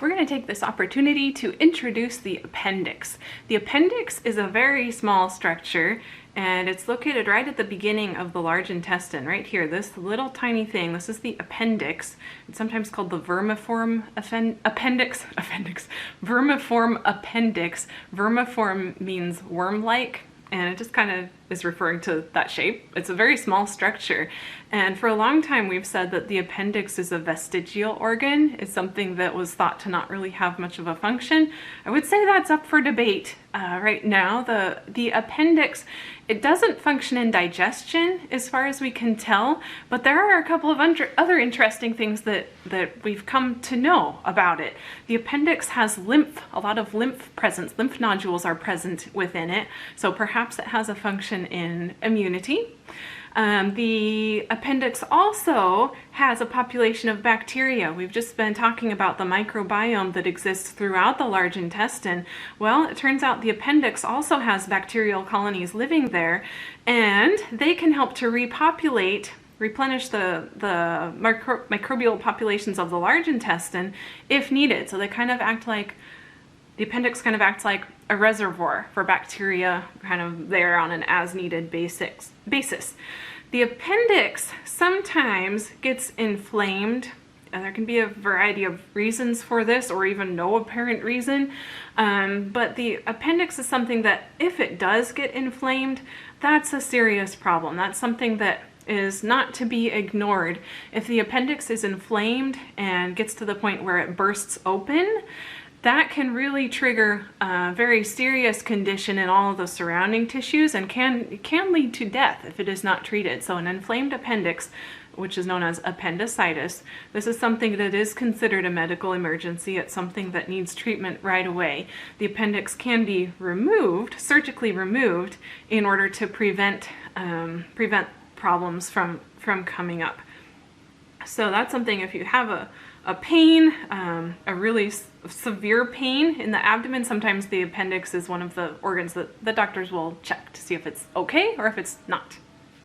we're going to take this opportunity to introduce the appendix. The appendix is a very small structure, and it's located right at the beginning of the large intestine, right here. This little tiny thing, this is the appendix. It's sometimes called the vermiform appendix. Vermiform appendix. Vermiform means worm-like, and it just kind of is referring to that shape. It's a very small structure, and for a long time we've said that the appendix is a vestigial organ. It's something that was thought to not really have much of a function. I would say that's up for debate right now. The appendix, it doesn't function in digestion as far as we can tell, but there are a couple of other interesting things that we've come to know about it. The appendix has lymph, a lot of lymph presence. Lymph nodules are present within it, so perhaps it has a function in immunity. The appendix also has a population of bacteria. We've just been talking about the microbiome that exists throughout the large intestine. Well, it turns out the appendix also has bacterial colonies living there, and they can help to replenish the microbial populations of the large intestine if needed. So they kind of act like, the appendix kind of acts like a reservoir for bacteria, kind of there on an as-needed basis. The appendix sometimes gets inflamed, and there can be a variety of reasons for this, or even no apparent reason, but the appendix is something that if it does get inflamed, that's a serious problem. That's something that is not to be ignored. If the appendix is inflamed and gets to the point where it bursts open, that can really trigger a very serious condition in all of the surrounding tissues, and can lead to death if it is not treated. So an inflamed appendix, which is known as appendicitis, this is something that is considered a medical emergency. It's something that needs treatment right away. The appendix can be removed, surgically removed, in order to prevent problems from coming up. So that's something, if you have a pain, a really severe pain in the abdomen, sometimes the appendix is one of the organs that the doctors will check to see if it's okay or if it's not.